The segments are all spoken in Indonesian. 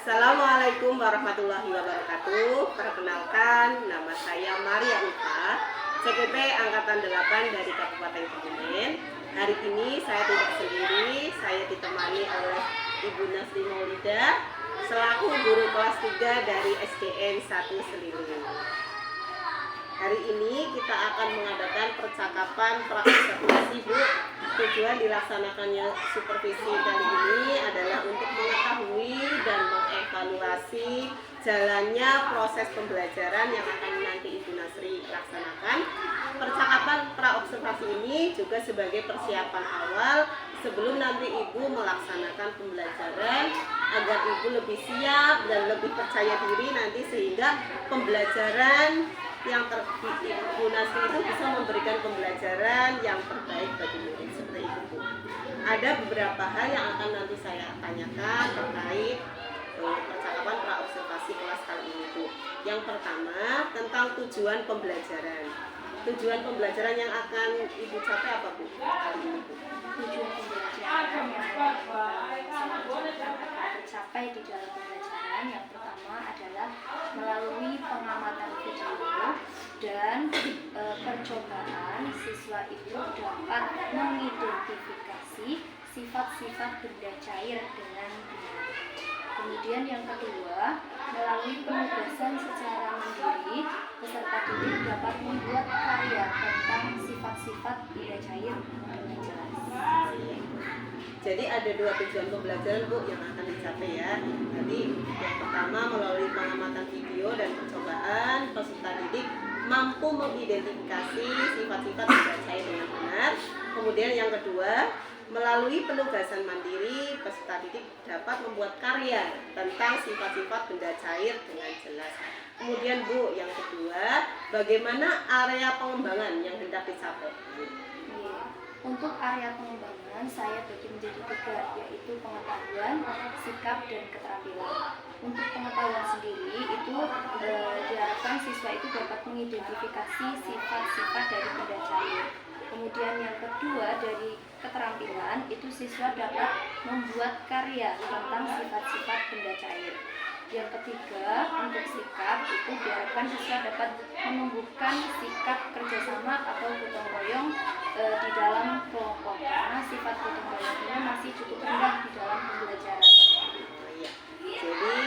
Assalamualaikum warahmatullahi wabarakatuh. Perkenalkan, nama saya Maria Ulfa, CPP Angkatan 8 dari Kabupaten Kebumen. Hari ini saya tidak sendiri, saya ditemani oleh Ibu Nasri Maulida selaku guru kelas 3 dari SDN 1 Seliling. Hari ini kita akan mengadakan percakapan praobservasi, Bu. Tujuan dilaksanakannya supervisi kali ini adalah untuk mengetahui dan mengevaluasi jalannya proses pembelajaran yang akan nanti Ibu Nasri laksanakan. Percakapan praobservasi ini juga sebagai persiapan awal sebelum nanti Ibu melaksanakan pembelajaran, agar Ibu lebih siap dan lebih percaya diri nanti, sehingga pembelajaran yang Ibu Nasri itu bisa memberikan pembelajaran yang terbaik bagi murid. Seperti itu, Bu. Ada beberapa hal yang akan nanti saya tanyakan terkait percakapan praobservasi kelas kali ini, Bu. Yang pertama, tentang tujuan pembelajaran. Tujuan pembelajaran yang akan Ibu capai apa, Bu, kali ini, Bu? Tujuan pembelajaran yang akan tercapai di dalam pembelajaran yang pertama adalah melalui pengamatan video dan percobaan, siswa itu dapat mengidentifikasi sifat-sifat benda cair dengan benar. Kemudian yang kedua, melalui penugasan secara mandiri, peserta didik dapat membuat karya tentang sifat-sifat benda cair dengan jelas. Jadi ada dua tujuan pembelajaran, Bu, yang akan dicapai ya. Tadi yang pertama, melalui pengamatan video dan percobaan, peserta didik mampu mengidentifikasi sifat-sifat benda cair dengan benar. Kemudian yang kedua, melalui penugasan mandiri, peserta didik dapat membuat karya tentang sifat-sifat benda cair dengan jelas. Kemudian, Bu, yang kedua, bagaimana area pengembangan yang hendak dicapai? Untuk area pengembangan saya bagi menjadi 3, yaitu pengetahuan, sikap, dan keterampilan. Untuk pengetahuan sendiri itu diharapkan siswa itu dapat mengidentifikasi sifat-sifat dari benda cair. Kemudian yang kedua, dari keterampilan itu siswa dapat membuat karya tentang sifat-sifat benda cair. Yang ketiga, untuk sikap itu diharapkan siswa dapat menumbuhkan sikap kerjasama atau gotong royong di dalam kelompok, karena sifat gotong royong ini masih cukup rendah di dalam pembelajaran. Jadi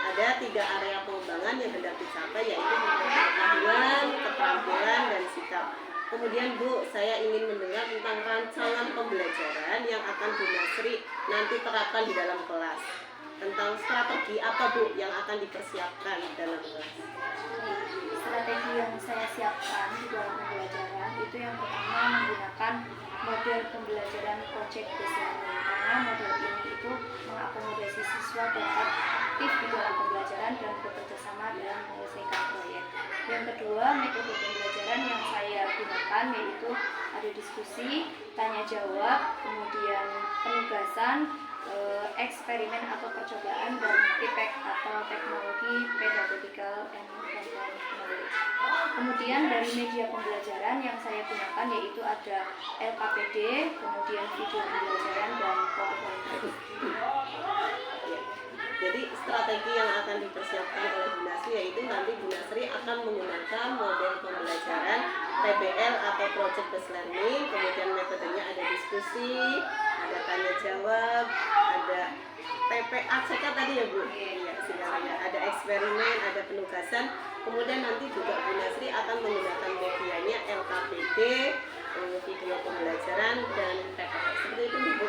ada 3 area pengembangan yang hendak dicapai, yaitu pengetahuan, keterampilan, dan sikap. Kemudian, Bu, saya ingin mendengar tentang rancangan pembelajaran yang akan Bu Nasri nanti terapkan di dalam kelas. Tentang strategi apa, Bu, yang akan dipersiapkan dalam kelas? Strategi yang saya siapkan di dalam pembelajaran itu yang pertama menggunakan model pembelajaran project based learning, karena model ini itu mengakomodasi siswa dapat aktif di dalam pembelajaran dan bekerja sama dalam menyelesaikan proyek. Yang kedua, metode pembelajaran yang saya gunakan yaitu ada diskusi, tanya jawab, kemudian penugasan, eksperimen atau percobaan, dan TPEK atau teknologi pedagogical and content knowledge. Kemudian dari media pembelajaran yang saya gunakan yaitu ada LKPD, kemudian video pembelajaran, dan PowerPoint. Jadi strategi yang akan dipersiapkan oleh Bu Nasri yaitu nanti Bu Nasri akan menggunakan model pembelajaran PBL atau Project Based Learning. Kemudian metodenya ada diskusi, ada tanya jawab, ada TPACK tadi ya Bu. Iya, segalanya. Ada eksperimen, ada penugasan. Kemudian nanti juga Bu Nasri akan menggunakan medianya LKPD, video pembelajaran dan PPT. Seperti itu Bu.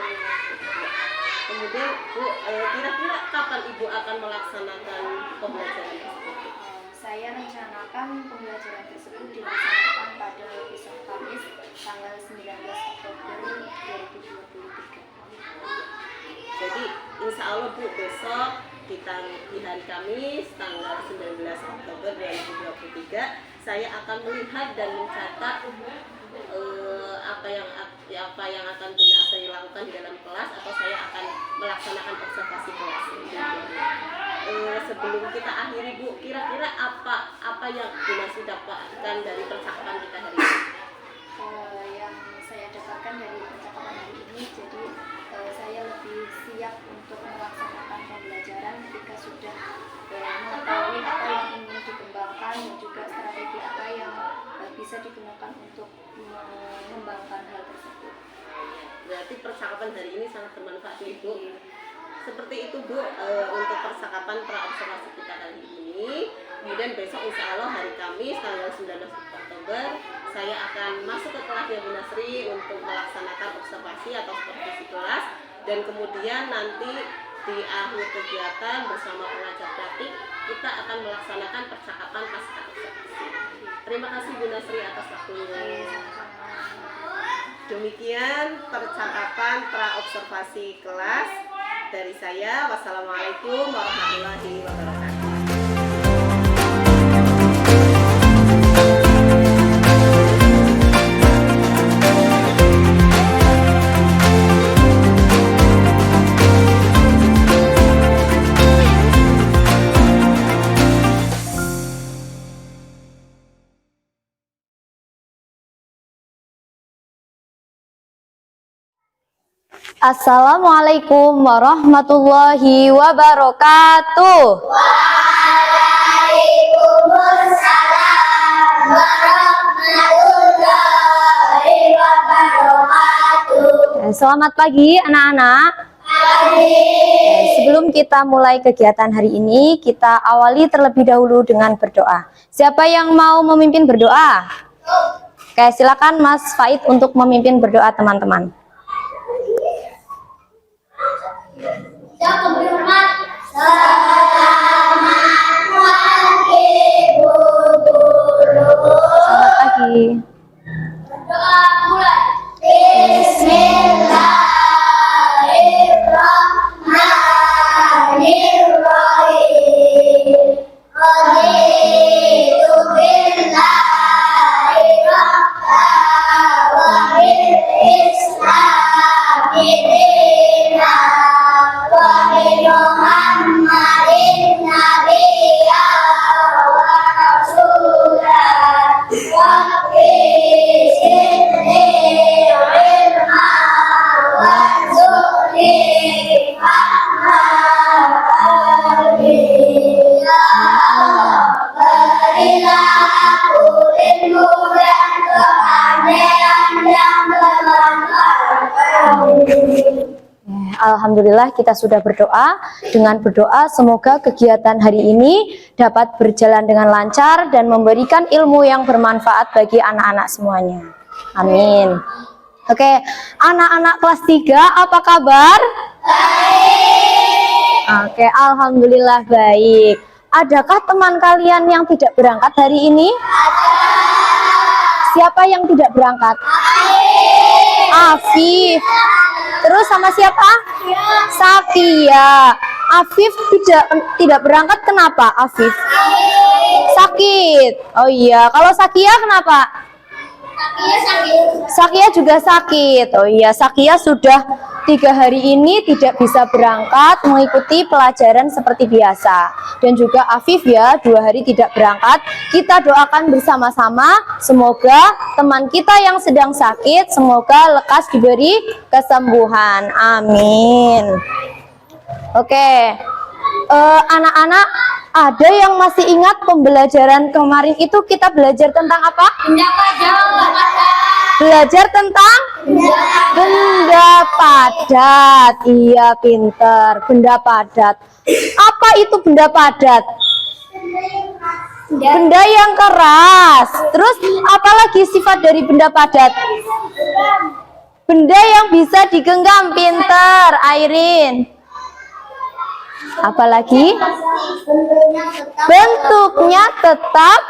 Kemudian Bu, kira-kira kapan Ibu akan melaksanakan pembelajaran tersebut? Saya rencanakan pembelajaran tersebut dilaksanakan pada besok Kamis tanggal 19 Oktober 2023. Jadi insya Allah Bu, besok di hari Kamis tanggal 19 Oktober 2023 saya akan melihat dan mencatat apa yang akan Bu Nasri lakukan di dalam kelas, atau saya akan melaksanakan observasi kelas. Sebelum kita akhiri Bu, kira-kira apa yang Bu Nasri dapatkan dari percakapan kita hari ini? Yang saya dapatkan dari percakapan hari ini, jadi saya lebih siap untuk melaksanakan pembelajaran ketika sudah mengetahui apa yang ingin dikembangkan dan juga strategi apa yang bisa digunakan untuk mengembangkan hal tersebut. Berarti percakapan hari ini sangat bermanfaat Ibu. Seperti itu Bu, untuk percakapan pra-observasi kita kali ini. Kemudian besok insya Allah hari Kamis tanggal 19 Oktober saya akan masuk ke kelasnya Bu Nasri untuk melaksanakan observasi atau supervisi kelas, dan kemudian nanti di akhir kegiatan bersama pengajar praktik kita akan melaksanakan percakapan pasca observasi. Terima kasih Bu Nasri atas waktunya. Demikian percakapan pra-observasi kelas dari saya. Wassalamualaikum warahmatullahi wabarakatuh. Assalamualaikum warahmatullahi wabarakatuh. Waalaikumsalam warahmatullahi wabarakatuh. Selamat pagi anak-anak. Sebelum kita mulai kegiatan hari ini, kita awali terlebih dahulu dengan berdoa. Siapa yang mau memimpin berdoa? Oke, silakan Mas Faid untuk memimpin berdoa teman-teman. Yang berhormat, selamat pagi Bu Guru. Selamat pagi. Doa mulai. Bismillahirrahmanirrahim. Raditu billahi rabban wa bil islami dinan wa bi Muhammadin nabiyyan wa rasulan wa bi sidqi ilman warzuqni fahman. Amin ya Allah. Berilah aku ilmu dan kepandaian yang bermanfaat. Alhamdulillah kita sudah berdoa. Dengan berdoa semoga kegiatan hari ini dapat berjalan dengan lancar dan memberikan ilmu yang bermanfaat bagi anak-anak semuanya. Amin. Oke, anak-anak kelas 3 apa kabar? Baik. Oke, alhamdulillah baik. Adakah teman kalian yang tidak berangkat hari ini? Siapa yang tidak berangkat? Afif. Terus sama siapa? Sakia. Afif tidak berangkat, kenapa Afif? Sakit. Oh iya, kalau Sakia kenapa? Sakia juga sakit. Oh iya, Sakia sudah 3 hari ini tidak bisa berangkat mengikuti pelajaran seperti biasa. Dan juga Afif ya 2 hari tidak berangkat. Kita doakan bersama-sama semoga teman kita yang sedang sakit semoga lekas diberi kesembuhan. Amin. Oke, anak-anak Ada yang masih ingat pembelajaran kemarin itu kita belajar tentang apa? Belajar tentang benda padat. Iya, pinter. Benda padat. Apa itu benda padat? Benda yang keras. Terus apalagi sifat dari benda padat? Benda yang bisa digenggam. Pinter, Airin. Apalagi bentuknya tetap.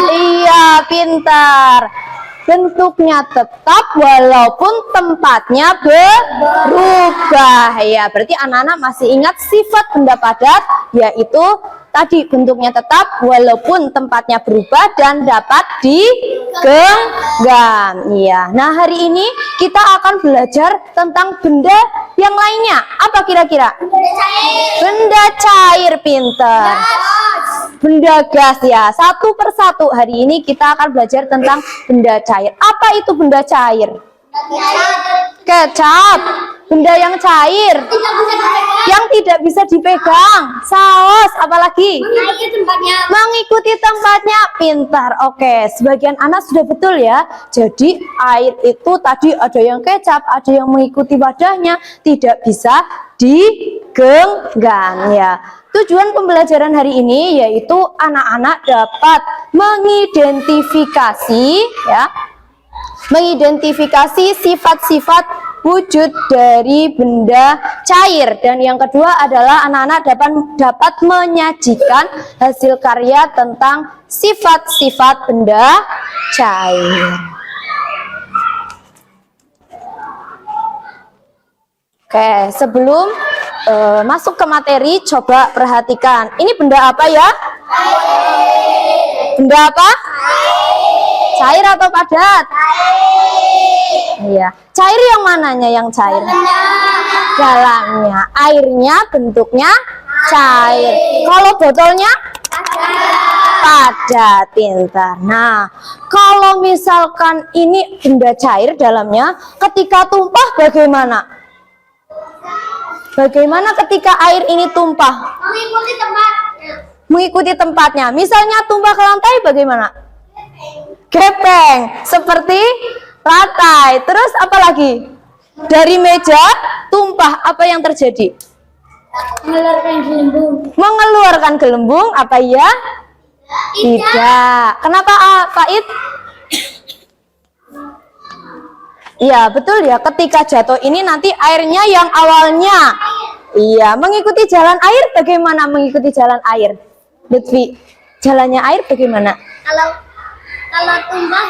Iya, pintar. Bentuknya tetap walaupun tempatnya berubah. Ya, berarti anak-anak masih ingat sifat benda padat, yaitu tadi bentuknya tetap walaupun tempatnya berubah dan dapat digenggam. Iya. Nah, hari ini kita akan belajar tentang benda yang lainnya. Apa kira-kira? Benda cair, pintar. Benda gas ya. Satu persatu hari ini kita akan belajar tentang benda cair. Apa itu benda cair? Kecap. Benda yang cair, yang tidak bisa dipegang. Saus, apalagi? Mengikuti tempatnya. Pintar. Oke, sebagian anak sudah betul ya. Jadi air itu tadi ada yang kecap, ada yang mengikuti wadahnya, tidak bisa digenggam ya. Tujuan pembelajaran hari ini yaitu anak-anak dapat mengidentifikasi ya. Mengidentifikasi sifat-sifat wujud dari benda cair, dan yang kedua adalah anak-anak dapat menyajikan hasil karya tentang sifat-sifat benda cair. Oke, sebelum masuk ke materi, coba perhatikan. Ini benda apa ya? Benda apa? Cair atau padat? Iya. Cair yang mananya yang cair? Dalamnya. Airnya bentuknya cair. Kalau botolnya? Padat. Pintar. Nah, kalau misalkan ini benda cair dalamnya, ketika tumpah bagaimana? Bagaimana ketika air ini tumpah? Mengikuti tempatnya. Mengikuti tempatnya. Misalnya tumpah ke lantai bagaimana? Gepeng, seperti lantai. Terus apa lagi? Dari meja tumpah, apa yang terjadi? Mengeluarkan gelembung. Mengeluarkan gelembung, apa ya? Tidak. Kenapa, Faid? Iya, betul ya. Ketika jatuh ini nanti airnya yang awalnya. Iya, mengikuti jalan air bagaimana mengikuti jalan air? Lutfi, jalannya air bagaimana? Kalau tumpah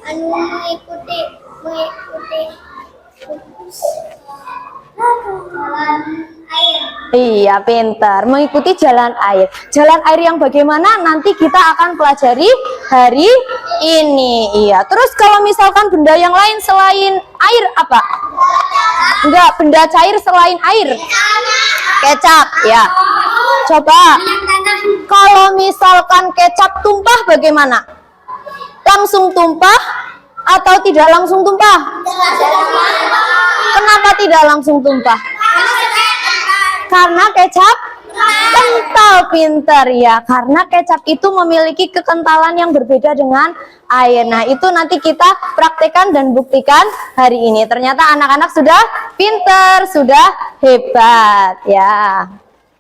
mengikuti jalan air. Iya, pintar. Mengikuti jalan air. Jalan air yang bagaimana nanti kita akan pelajari hari ini. Iya. Terus kalau misalkan benda yang lain selain air apa? Enggak, benda cair selain air. Kecap, ya. Coba. Kalau misalkan kecap tumpah bagaimana? Langsung tumpah atau tidak langsung tumpah? Kenapa tidak langsung tumpah? Karena kecap kental, pintar ya. Karena kecap itu memiliki kekentalan yang berbeda dengan air. Nah, itu nanti kita praktekkan dan buktikan hari ini. Ternyata anak-anak sudah pintar, sudah hebat ya.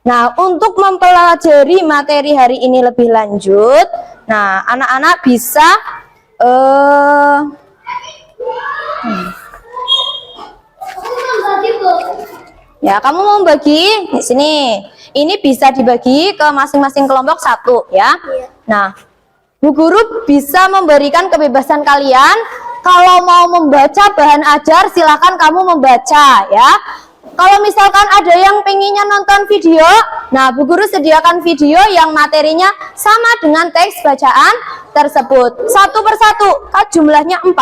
Nah, untuk mempelajari materi hari ini lebih lanjut, nah, anak-anak bisa ya, kamu mau bagi di sini. Ini bisa dibagi ke masing-masing kelompok satu ya. Nah, Bu Guru bisa memberikan kebebasan kalian. Kalau mau membaca bahan ajar, silakan kamu membaca ya. Kalau misalkan ada yang pengennya nonton video, nah Bu Guru sediakan video yang materinya sama dengan teks bacaan tersebut. Satu persatu, jumlahnya 4.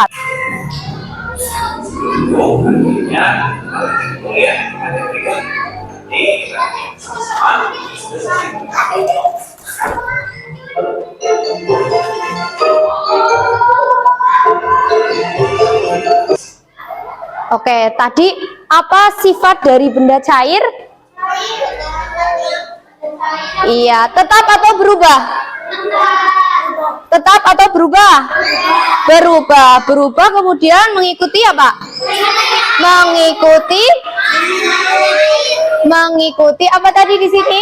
Oke, tadi apa sifat dari benda cair? Iya, tetap atau berubah? Tetap atau berubah? Berubah. Berubah kemudian mengikuti apa? Mengikuti apa tadi di sini?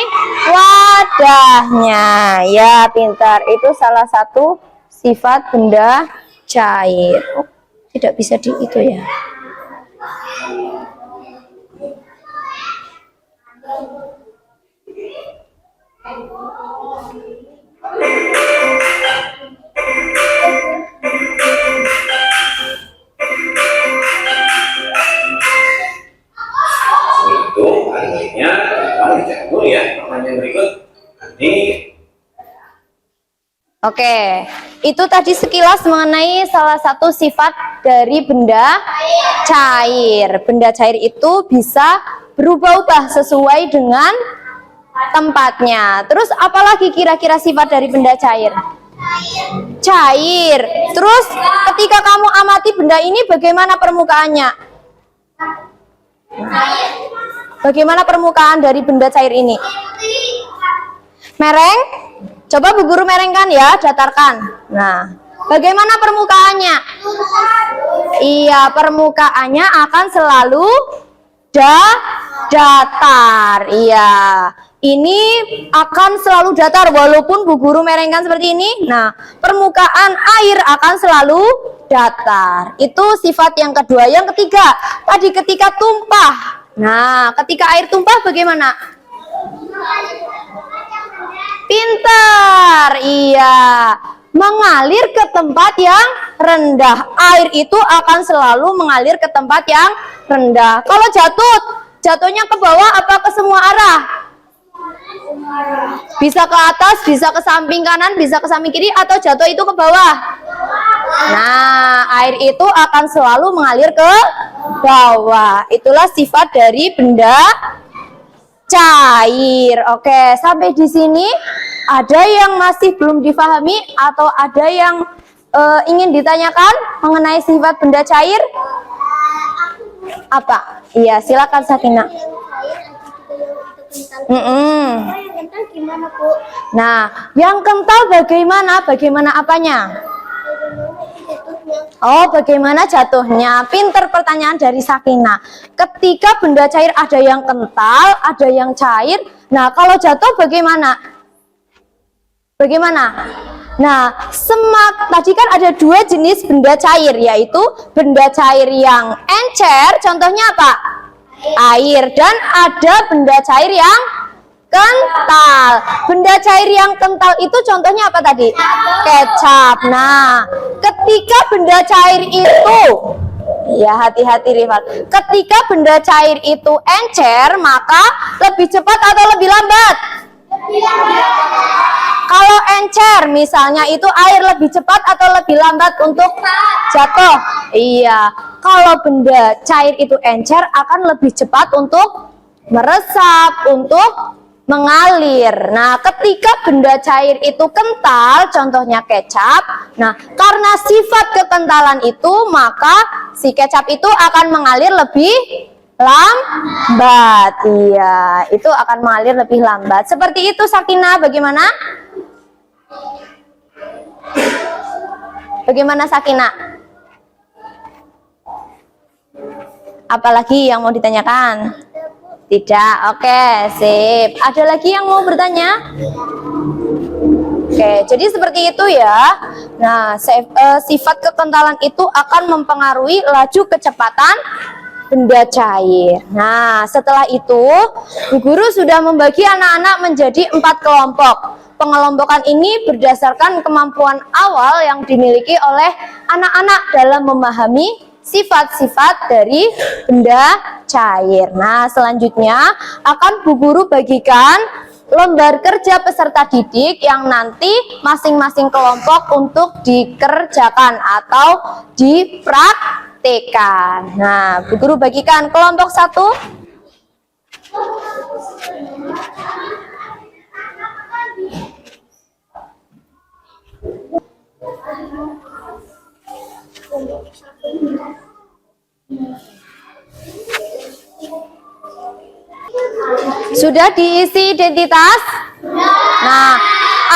Wadahnya. Ya, pintar. Itu salah satu sifat benda cair. Oh, tidak bisa di itu ya. Untuk akhirnya kamu dicatat dulu ya. Pertanyaan berikut nanti. Oke, itu tadi sekilas mengenai salah satu sifat dari benda cair. Benda cair itu bisa berubah-ubah sesuai dengan tempatnya. Terus apalagi kira-kira sifat dari benda cair? Cair. Terus ketika kamu amati benda ini bagaimana permukaannya? Bagaimana permukaan dari benda cair ini? Mereng? Coba Bu Guru merengkan ya, datarkan. Nah, bagaimana permukaannya? Iya, permukaannya akan selalu datar. Iya, ini akan selalu datar walaupun Bu Guru merengkan seperti ini. Nah, permukaan air akan selalu datar. Itu sifat yang kedua. Yang ketiga, tadi ketika tumpah. Nah, ketika air tumpah bagaimana? Pintar, iya. Mengalir ke tempat yang rendah. Air itu akan selalu mengalir ke tempat yang rendah. Kalau jatuhnya ke bawah apa ke semua arah? Bisa ke atas, bisa ke samping kanan, bisa ke samping kiri, atau jatuh itu ke bawah? Nah, air itu akan selalu mengalir ke bawah. Itulah sifat dari benda cair. Oke, sampai di sini ada yang masih belum difahami atau ada yang ingin ditanyakan mengenai sifat benda cair? Apa? Iya, silakan Sakina. Gimana, Bu? Nah, yang kental bagaimana? Bagaimana apanya? Oh, bagaimana jatuhnya? Pinter pertanyaan dari Sakina. Ketika benda cair ada yang kental, ada yang cair. Nah, kalau jatuh bagaimana? Bagaimana? Nah, tadi kan ada dua jenis benda cair, yaitu benda cair yang encer, contohnya apa? Air. Dan ada benda cair yang kental. Benda cair yang kental itu contohnya apa tadi? Kecap. Nah, ketika benda cair itu, ya hati-hati rival, ketika benda cair itu encer, maka lebih cepat atau lebih lambat? Kalau encer misalnya itu air lebih cepat atau lebih lambat untuk jatuh? Iya. Kalau benda cair itu encer akan lebih cepat untuk meresap, untuk mengalir. Nah, ketika benda cair itu kental, contohnya kecap. Nah, karena sifat kekentalan itu, maka si kecap itu akan mengalir lebih lambat. Iya, itu akan mengalir lebih lambat. Seperti itu Sakina, bagaimana? Bagaimana Sakina? Apalagi yang mau ditanyakan? Tidak, oke, sip. Ada lagi yang mau bertanya? Oke, jadi seperti itu ya. Nah, sifat kekentalan itu akan mempengaruhi laju kecepatan benda cair. Nah, setelah itu, Bu Guru sudah membagi anak-anak menjadi 4 kelompok. Pengelompokan ini berdasarkan kemampuan awal yang dimiliki oleh anak-anak dalam memahami sifat-sifat dari benda cair. Nah, selanjutnya akan Bu Guru bagikan lembar kerja peserta didik yang nanti masing-masing kelompok untuk dikerjakan atau dipraktekan. Nah, Bu Guru bagikan kelompok 1. Sudah diisi identitas? Nah,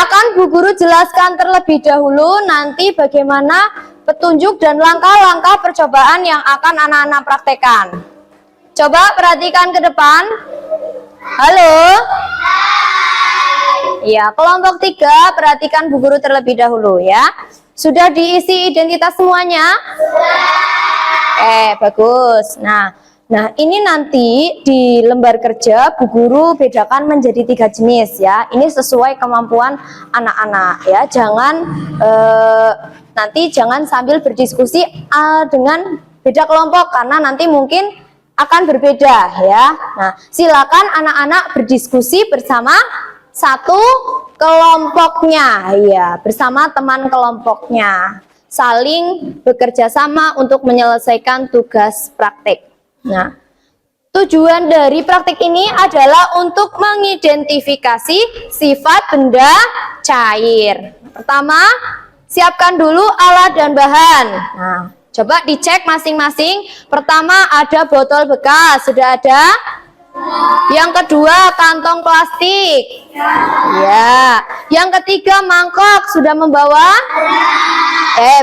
akan Bu Guru jelaskan terlebih dahulu nanti bagaimana petunjuk dan langkah-langkah percobaan yang akan anak-anak praktekkan. Coba perhatikan ke depan. Halo? Ya, kelompok 3 perhatikan Bu Guru terlebih dahulu ya. Sudah diisi identitas semuanya? Bagus. Nah, ini nanti di lembar kerja Bu Guru bedakan menjadi 3 jenis ya. Ini sesuai kemampuan anak-anak ya. Nanti jangan sambil berdiskusi dengan beda kelompok karena nanti mungkin akan berbeda ya. Nah, silakan anak-anak berdiskusi bersama satu kelompoknya ya, bersama teman kelompoknya. Saling bekerja sama untuk menyelesaikan tugas praktik. Nah, tujuan dari praktik ini adalah untuk mengidentifikasi sifat benda cair. Pertama, siapkan dulu alat dan bahan. Nah, coba dicek masing-masing. Pertama ada botol bekas, sudah ada? Yang kedua kantong plastik. Ya. Yang ketiga mangkok, sudah membawa?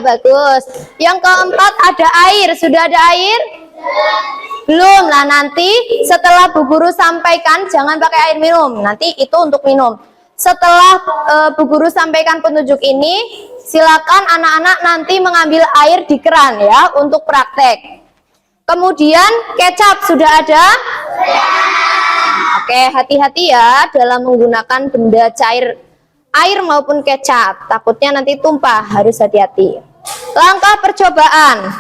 Bagus. Yang keempat ada air, sudah ada air? Belum. Lah nanti setelah Bu Guru sampaikan jangan pakai air minum. Nanti itu untuk minum. Setelah Bu Guru sampaikan petunjuk ini, silakan anak-anak nanti mengambil air di keran ya untuk praktek. Kemudian kecap sudah ada? Oke, hati-hati ya dalam menggunakan benda cair air maupun kecap. Takutnya nanti tumpah, harus hati-hati. Langkah percobaan.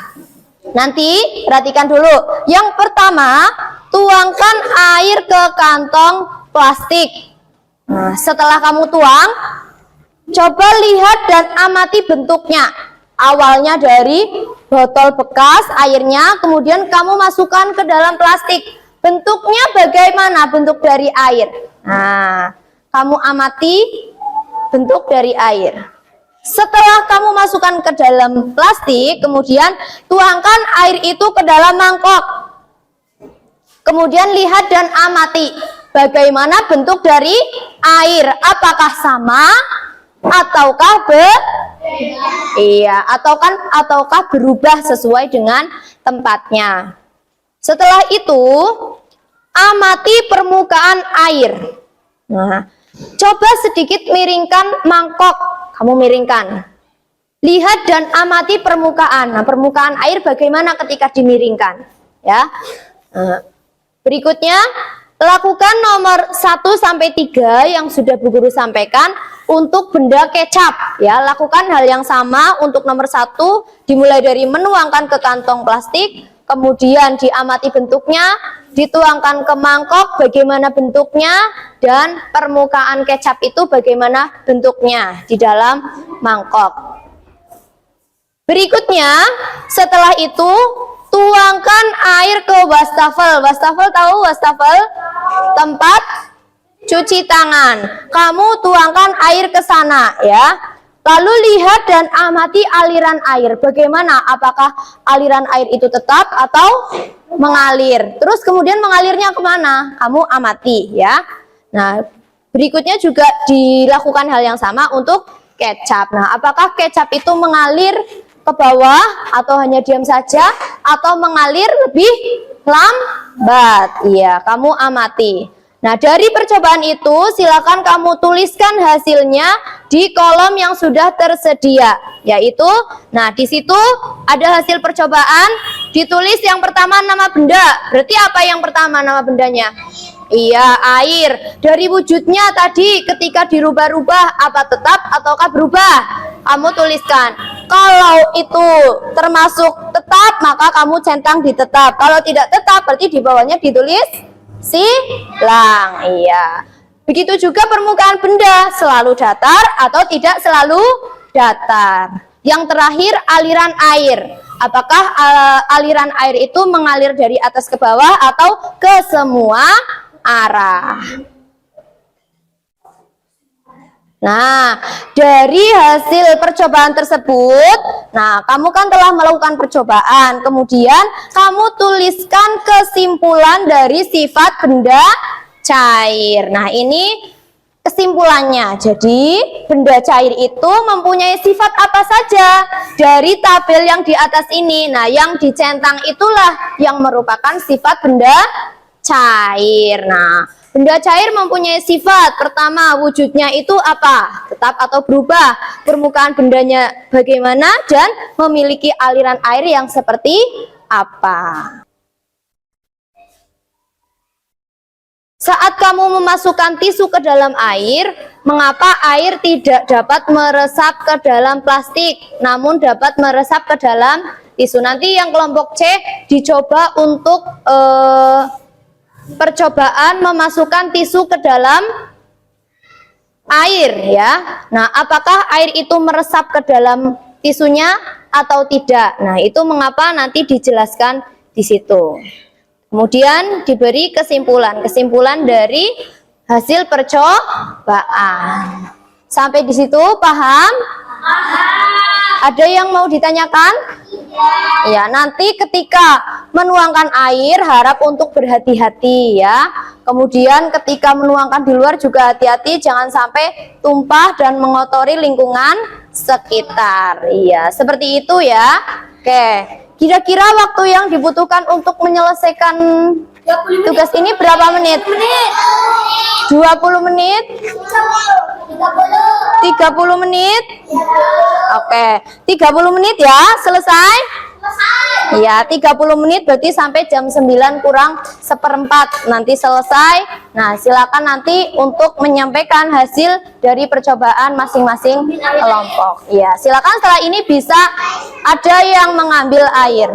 Nanti perhatikan dulu. Yang pertama, tuangkan air ke kantong plastik. Nah, setelah kamu tuang, coba lihat dan amati bentuknya. Awalnya dari botol bekas airnya, kemudian kamu masukkan ke dalam plastik. Bentuknya bagaimana bentuk dari air? Nah, kamu amati bentuk dari air. Setelah kamu masukkan ke dalam plastik, kemudian tuangkan air itu ke dalam mangkok. Kemudian lihat dan amati bagaimana bentuk dari air. Apakah sama ataukah ataukah berubah sesuai dengan tempatnya. Setelah itu, amati permukaan air. Nah, coba sedikit miringkan mangkok. Kamu miringkan. Lihat dan amati permukaan. Nah, permukaan air bagaimana ketika dimiringkan? Ya. Berikutnya, lakukan nomor 1 sampai 3 yang sudah Bu Guru sampaikan untuk benda kecap. Ya, lakukan hal yang sama untuk nomor 1, dimulai dari menuangkan ke kantong plastik, kemudian diamati bentuknya, dituangkan ke mangkok bagaimana bentuknya, dan permukaan kecap itu bagaimana bentuknya di dalam mangkok. Berikutnya, setelah itu tuangkan air ke wastafel. Wastafel tahu wastafel? Tempat cuci tangan. Kamu tuangkan air ke sana ya. Lalu lihat dan amati aliran air. Bagaimana? Apakah aliran air itu tetap atau mengalir? Terus kemudian mengalirnya kemana? Kamu amati ya. Nah, berikutnya juga dilakukan hal yang sama untuk kecap. Nah, apakah kecap itu mengalir ke bawah atau hanya diam saja atau mengalir lebih lambat? Iya, kamu amati. Nah, dari percobaan itu silakan kamu tuliskan hasilnya di kolom yang sudah tersedia, yaitu nah di situ ada hasil percobaan, ditulis yang pertama nama benda. Berarti apa yang pertama nama bendanya? Iya, air. Dari wujudnya tadi ketika dirubah-rubah apa tetap ataukah berubah? Kamu tuliskan. Kalau itu termasuk tetap, maka kamu centang di tetap. Kalau tidak tetap, berarti di bawahnya ditulis silang. Iya. Begitu juga permukaan benda, selalu datar atau tidak selalu datar. Yang terakhir, aliran air. Apakah aliran air itu mengalir dari atas ke bawah atau ke semua arah? Nah, dari hasil percobaan tersebut, nah kamu kan telah melakukan percobaan, kemudian kamu tuliskan kesimpulan dari sifat benda cair. Nah, ini kesimpulannya, jadi benda cair itu mempunyai sifat apa saja dari tabel yang di atas ini. Nah, yang dicentang itulah yang merupakan sifat benda cair. Nah, benda cair mempunyai sifat pertama, wujudnya itu apa? Tetap atau berubah? Permukaan bendanya bagaimana dan memiliki aliran air yang seperti apa? Saat kamu memasukkan tisu ke dalam air, mengapa air tidak dapat meresap ke dalam plastik, namun dapat meresap ke dalam tisu? Nanti yang kelompok C dicoba untuk percobaan memasukkan tisu ke dalam air ya. Nah, apakah air itu meresap ke dalam tisunya atau tidak? Nah, itu mengapa nanti dijelaskan di situ. Kemudian diberi kesimpulan dari hasil percobaan. Sampai di situ paham? Ada yang mau ditanyakan? Ya, nanti ketika menuangkan air harap untuk berhati-hati ya. Kemudian ketika menuangkan di luar juga hati-hati, jangan sampai tumpah dan mengotori lingkungan sekitar. Iya, seperti itu ya. Oke. Kira-kira waktu yang dibutuhkan untuk menyelesaikan tugas ini berapa menit? 20 menit? 30 menit? Oke, 30 menit ya, selesai? Ya, 30 menit berarti sampai jam 9 kurang seperempat nanti selesai. Nah, silakan nanti untuk menyampaikan hasil dari percobaan masing-masing kelompok. Ya, silakan setelah ini bisa ada yang mengambil air.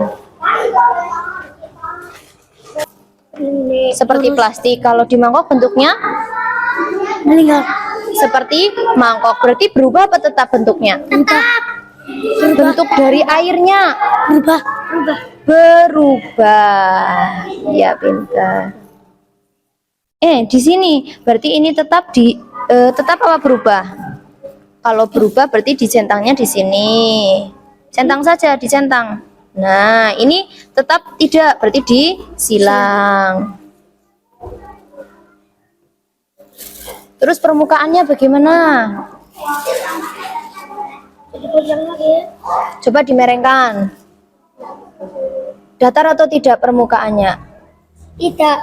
Seperti plastik, kalau di mangkok bentuknya seperti mangkok, berarti berubah apa tetap bentuknya? Tetap. Bentuk dari airnya berubah. Ya, pintar. Di sini berarti ini tetap tetap apa berubah? Kalau berubah berarti dicentangnya di sini. Centang saja, dicentang. Nah, ini tetap tidak, berarti disilang. Terus permukaannya bagaimana? Coba dimerengkan. Datar atau tidak permukaannya? Tidak.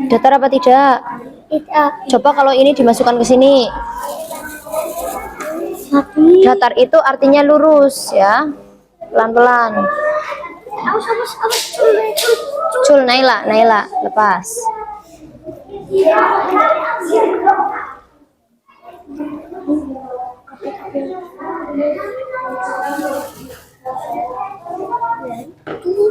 Datar apa tidak? Tidak. Coba kalau ini dimasukkan ke sini. Datar itu artinya lurus ya. Pelan-pelan. Cul, Naila, lepas.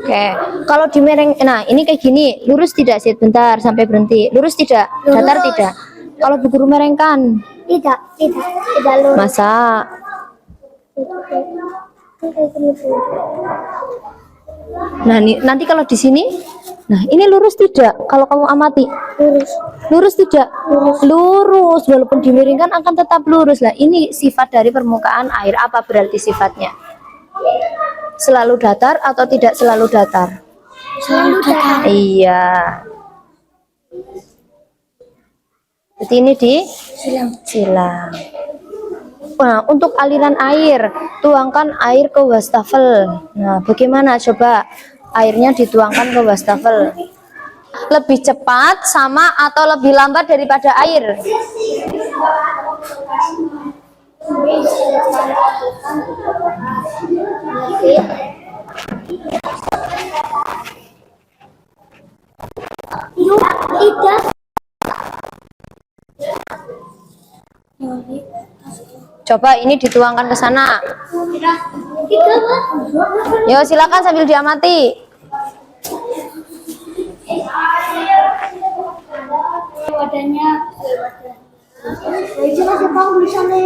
Oke, kalau di mereng, nah ini kayak gini, lurus tidak sih? Bentar, sampai berhenti. Lurus tidak? Datar tidak? Kalau Bu Guru merengkan? Tidak lurus. Masa? Nah, nanti kalau di sini, nah ini lurus tidak? Kalau kamu amati, lurus tidak? Lurus, walaupun dimiringkan akan tetap lurus. Lah, ini sifat dari permukaan air. Apa berarti sifatnya? Selalu datar atau tidak selalu datar? Selalu datar. Iya. Jadi ini silang. Nah, untuk aliran air, tuangkan air ke wastafel. Nah, bagaimana coba airnya dituangkan ke wastafel? Lebih cepat, sama, atau lebih lambat daripada air? Tidak. Coba ini dituangkan ke sana. Yo, silakan sambil diamati. Wadahnya. Jelas ya Bang tulisannya.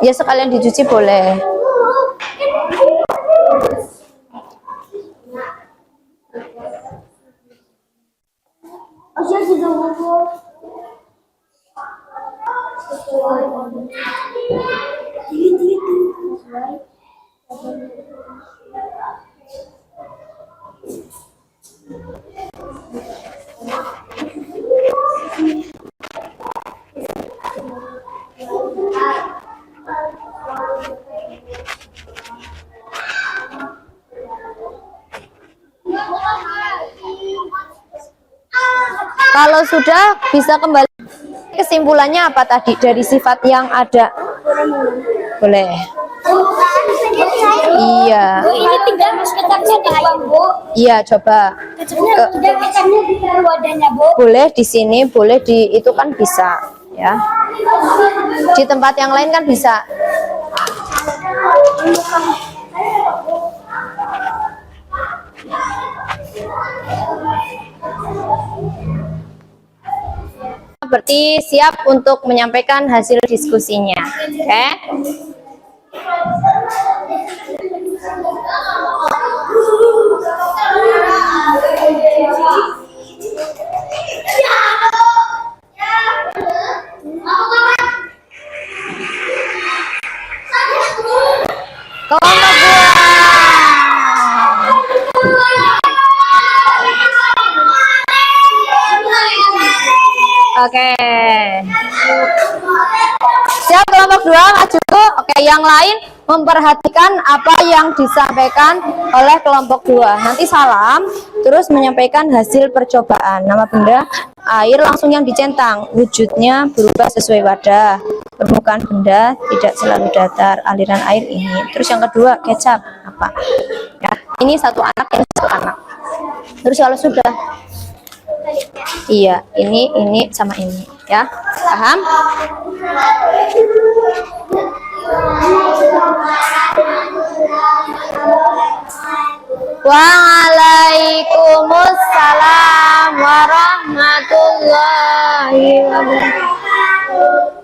Ya, sekalian dicuci boleh. sudah bisa kembali. Kesimpulannya apa tadi dari sifat yang ada? Boleh. Iya. Ini tinggal kecapnya di Bu. Iya, coba. Tinggal kecapnya di wadahnya, Bu. Boleh di sini, boleh di itu kan bisa, ya. Di tempat yang lain kan bisa. Berarti siap untuk menyampaikan hasil diskusinya. Oke. Kelompok dua. Oke. Siap kelompok 2 maju. Oke, yang lain memperhatikan apa yang disampaikan oleh kelompok 2. Nanti salam, terus menyampaikan hasil percobaan. Nama benda, air langsung yang dicentang. Wujudnya berubah sesuai wadah. Permukaan benda tidak selalu datar. Aliran air ini. Terus yang kedua, kecap apa? Ya, ini satu anak, ini satu anak. Terus kalau sudah, iya, ini sama ini, ya, paham? Waalaikumsalam warahmatullahi wabarakatuh.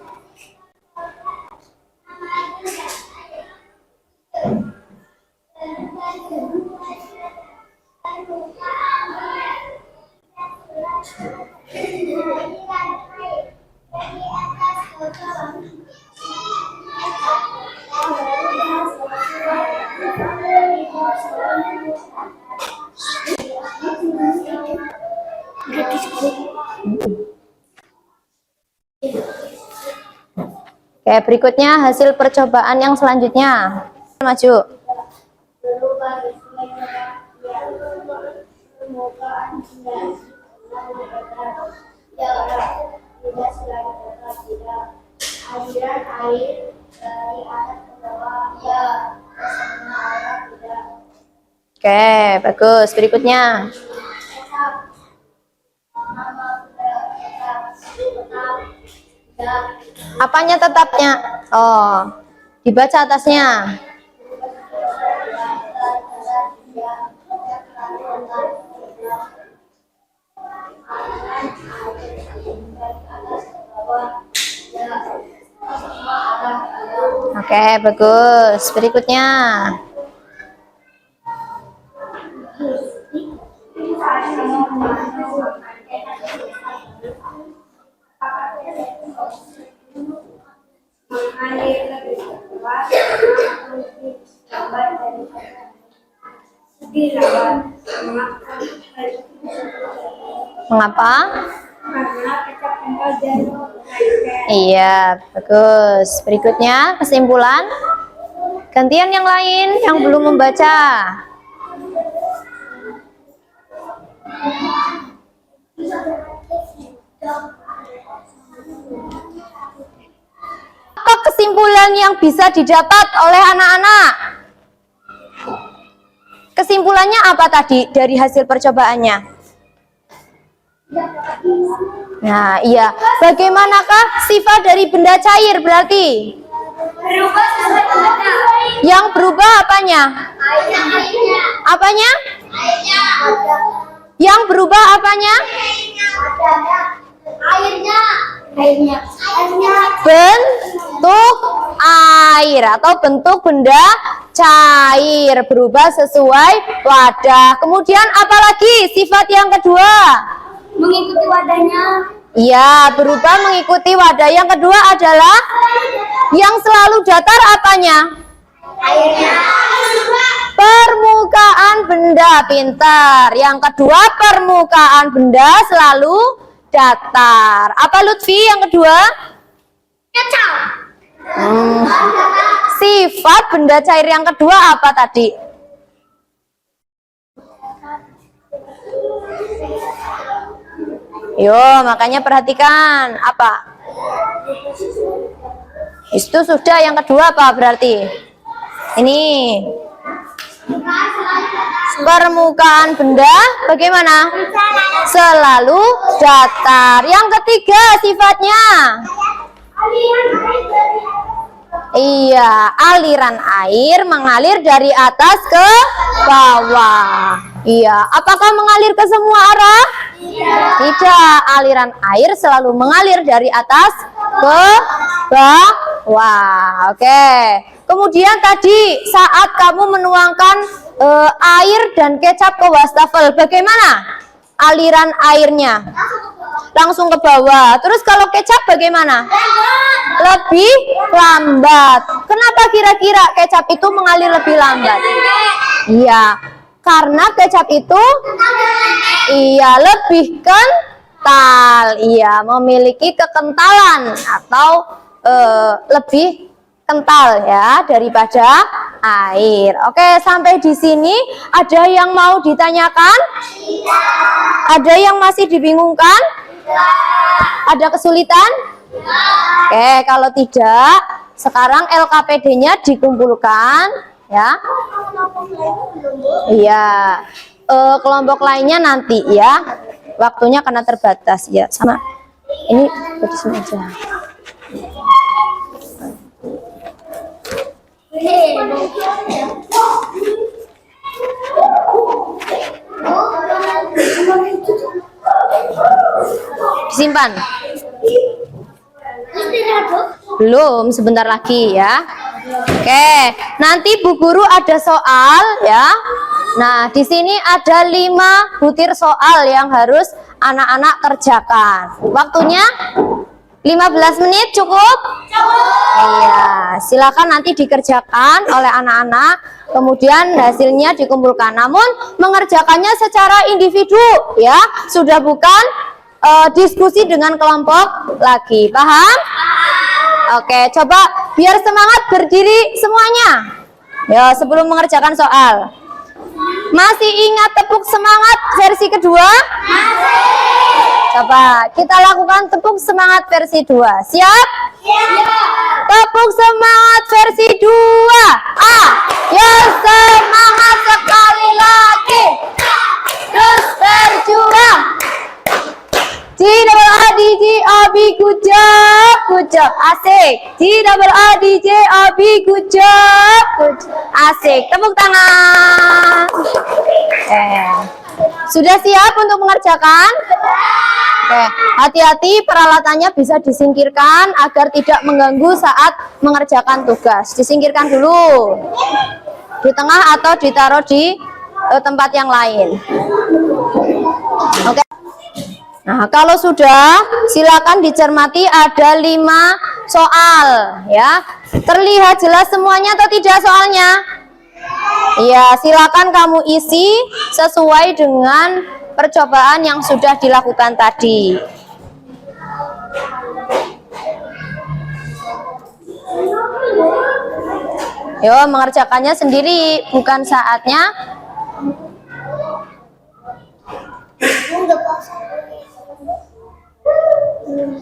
Oke, berikutnya hasil percobaan yang selanjutnya. Maju. Oke, bagus. Berikutnya. Apanya tetapnya? Oh, dibaca atasnya. Oke, bagus. Berikutnya. Mengapa? Iya, bagus. Berikutnya kesimpulan. Gantian yang lain yang belum membaca. Apa kesimpulan yang bisa didapat oleh anak-anak? Kesimpulannya apa tadi dari hasil percobaannya? Nah, iya. Bagaimanakah sifat dari benda cair berarti? Berubah sesuai wadah. Yang berubah apanya? Airnya. Apanya? Airnya. Yang berubah apanya? Airnya. Airnya. Airnya. Bentuk air atau bentuk benda cair berubah sesuai wadah. Kemudian apalagi sifat yang kedua? Mengikuti wadahnya. Iya, berubah mengikuti wadah. Yang kedua adalah yang selalu datar apanya? Airnya. Permukaan benda, pintar. Yang kedua, permukaan benda selalu datar. Apa Lutfi yang kedua? Kecap. Sifat benda cair yang kedua apa tadi? Yo, makanya perhatikan apa? Itu sudah, yang kedua apa berarti? Ini permukaan benda bagaimana? Selalu datar. Yang ketiga sifatnya. Iya, aliran air mengalir dari atas ke bawah. Iya, apakah mengalir ke semua arah? Tidak, aliran air selalu mengalir dari atas ke bawah. Oke. Kemudian tadi saat kamu menuangkan air dan kecap ke wastafel, bagaimana aliran airnya? Langsung ke bawah. Terus kalau kecap bagaimana? Lebih lambat. Kenapa kira-kira kecap itu mengalir lebih lambat? Iya, karena kecap itu lebih kental. Iya, memiliki kekentalan atau lebih kental ya daripada air. Oke, sampai di sini ada yang mau ditanyakan? Ada yang masih dibingungkan? Ada kesulitan? Oke, kalau tidak, sekarang LKPD-nya dikumpulkan ya. Iya. Kelompok lainnya nanti ya. Waktunya karena terbatas ya. Sama. Ini di sini aja. Disimpan. Belum, sebentar lagi ya. Oke, nanti Bu Guru ada soal ya. Nah, di sini ada 5 butir soal yang harus anak-anak kerjakan. Waktunya 15 menit cukup? Iya, silakan nanti dikerjakan oleh anak-anak, kemudian hasilnya dikumpulkan. Namun mengerjakannya secara individu ya, sudah bukan diskusi dengan kelompok lagi. Paham? Oke, coba biar semangat berdiri semuanya. Ya, sebelum mengerjakan soal. Masih ingat tepuk semangat versi kedua? Coba kita lakukan tepuk semangat versi 2. Siap? Tepuk semangat versi 2. Ayo semangat sekali lagi. Terus berjuang. Good job, asik. Good job. Asik, tepuk tangan. Sudah siap untuk mengerjakan? Oke, hati-hati peralatannya bisa disingkirkan agar tidak mengganggu saat mengerjakan tugas. Disingkirkan dulu. Di tengah atau ditaruh di tempat yang lain. Oke. Nah, kalau sudah, silakan dicermati ada 5 soal ya. Terlihat jelas semuanya atau tidak soalnya? Iya, silakan kamu isi sesuai dengan percobaan yang sudah dilakukan tadi. Yo, mengerjakannya sendiri, bukan saatnya.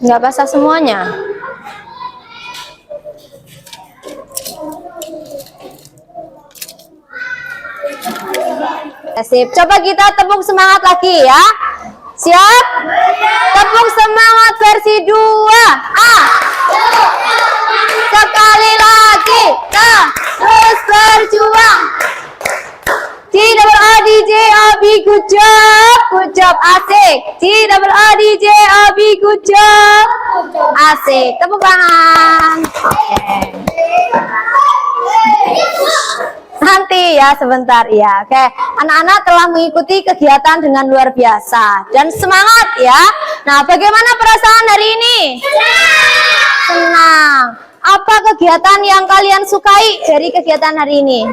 Nggak basah semuanya. Sip. Coba kita tepuk semangat lagi ya. Siap? Tepuk semangat versi 2. Sekali lagi. Terus berjuang. Good job, asik. Good job, asik. Tepuk tangan. Nanti ya, sebentar ya. Oke, anak-anak telah mengikuti kegiatan dengan luar biasa dan semangat ya. Nah, bagaimana perasaan hari ini? Senang. Apa kegiatan yang kalian sukai dari kegiatan hari ini?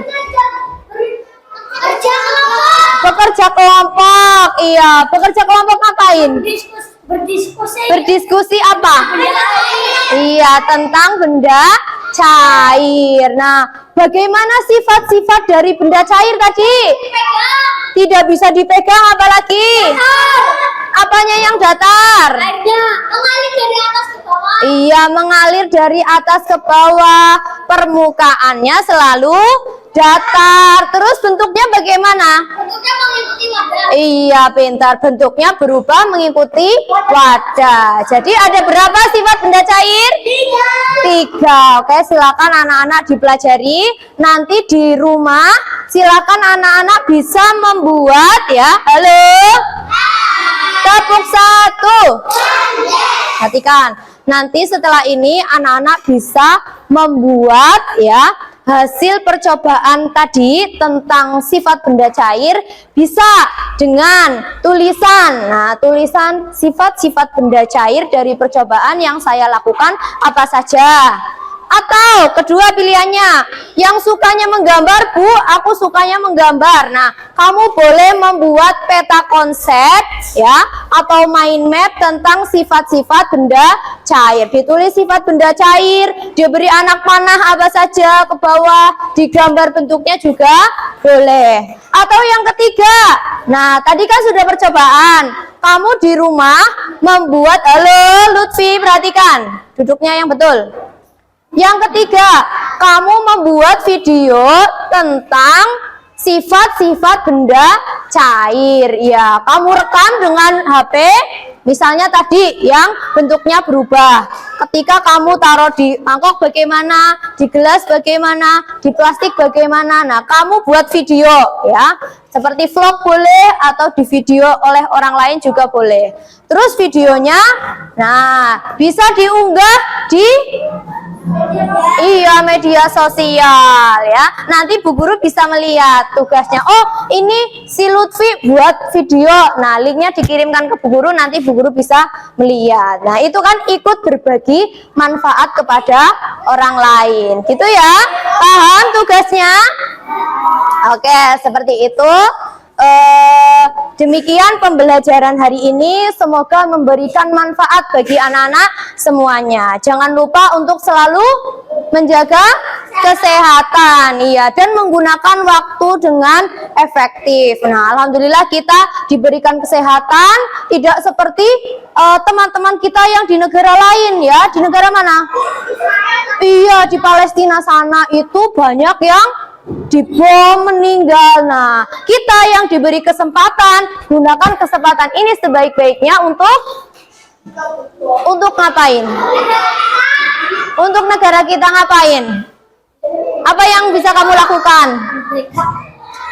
Bekerja kelompok. Iya, bekerja kelompok ngapain? Berdiskusi. Berdiskusi apa? Iya, tentang benda cair. Nah, bagaimana sifat-sifat dari benda cair tadi? Tidak bisa dipegang, apalagi? Apanya yang datar? Airnya mengalir dari atas ke bawah. Iya, mengalir dari atas ke bawah. Permukaannya selalu datar. Terus bentuknya bagaimana? Bentuknya mengikuti wadah. Iya, pintar. Bentuknya berubah mengikuti wadah. Jadi ada berapa sifat benda cair? 3. Oke, silakan anak-anak dipelajari. Nanti di rumah silakan anak-anak bisa membuat ya. Halo. Tepuk 1. Perhatikan. Nanti setelah ini anak-anak bisa membuat ya hasil percobaan tadi tentang sifat benda cair bisa dengan tulisan. Nah, tulisan sifat-sifat benda cair dari percobaan yang saya lakukan apa saja. Atau kedua pilihannya, yang sukanya menggambar, Bu, aku sukanya menggambar. Nah, kamu boleh membuat peta konsep ya, atau mind map tentang sifat-sifat benda cair. Ditulis sifat benda cair, diberi anak panah apa saja ke bawah, digambar bentuknya juga boleh. Atau yang ketiga, nah tadi kan sudah percobaan. Kamu di rumah membuat, halo Lutfi, perhatikan, duduknya yang betul. Yang ketiga, kamu membuat video tentang sifat-sifat benda cair. Ya, kamu rekam dengan HP, misalnya tadi yang bentuknya berubah. Ketika kamu taruh di mangkok bagaimana, di gelas bagaimana, di plastik bagaimana. Nah, kamu buat video ya. Seperti vlog boleh atau di video oleh orang lain juga boleh. Terus videonya, nah bisa diunggah di media sosial ya. Nanti Bu Guru bisa melihat tugasnya. Oh, ini si Lutfi buat video. Nah, linknya dikirimkan ke Bu Guru, nanti Bu Guru bisa melihat. Nah, itu kan ikut berbagi manfaat kepada orang lain. Gitu ya. Paham tugasnya? Oke, seperti itu. Demikian pembelajaran hari ini, semoga memberikan manfaat bagi anak-anak semuanya. Jangan lupa untuk selalu menjaga kesehatan, iya, dan menggunakan waktu dengan efektif. Nah, alhamdulillah kita diberikan kesehatan, tidak seperti teman-teman kita yang di negara lain ya. Di negara mana? Iya, di Palestina sana itu banyak yang dibom meninggal. Nah, kita yang diberi kesempatan, gunakan kesempatan ini sebaik-baiknya untuk ngapain? Untuk negara kita ngapain? Apa yang bisa kamu lakukan?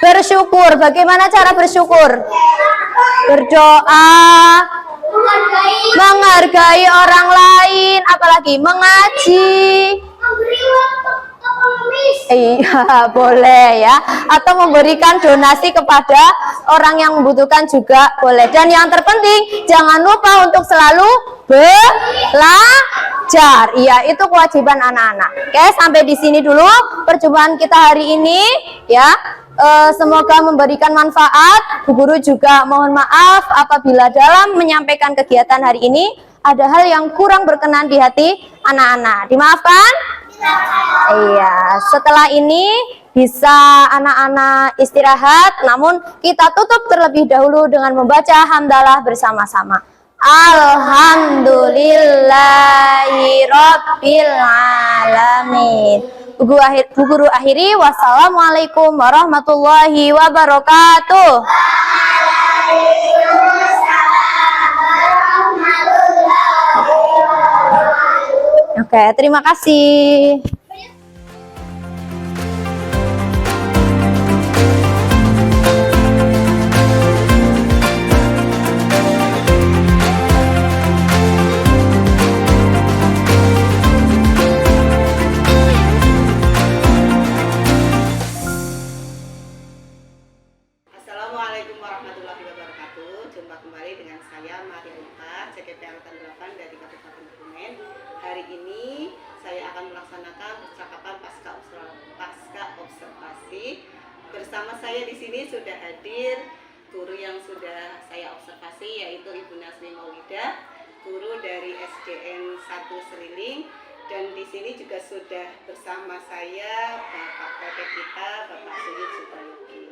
Bersyukur. Bagaimana cara bersyukur? Berdoa, menghargai orang lain, apalagi mengaji. Iya, boleh ya. Atau memberikan donasi kepada orang yang membutuhkan juga boleh. Dan yang terpenting, jangan lupa untuk selalu belajar. Iya, itu kewajiban anak-anak. Oke, sampai di sini dulu perjumpaan kita hari ini ya. Semoga memberikan manfaat. Bu Guru juga mohon maaf apabila dalam menyampaikan kegiatan hari ini ada hal yang kurang berkenan di hati anak-anak. Dimaafkan? Iya, setelah ini bisa anak-anak istirahat, namun kita tutup terlebih dahulu dengan membaca hamdalah bersama-sama. Alhamdulillahirabbil alamin. Bu Guru akhiri, wassalamualaikum warahmatullahi wabarakatuh. Oke, terima kasih. Assalamualaikum warahmatullahi wabarakatuh. Jumpa kembali dengan saya Maria Ulfa, CKP Angkatan 8 dari Kabupaten Kebumen. Hari ini saya akan melaksanakan percakapan pasca observasi. Bersama saya di sini sudah hadir guru yang sudah saya observasi, yaitu Ibu Nasmi Maulidah, guru dari SDN 1 Seriling, Dan di sini juga sudah bersama saya Bapak PT kita, Bapak Suyud Subayuki.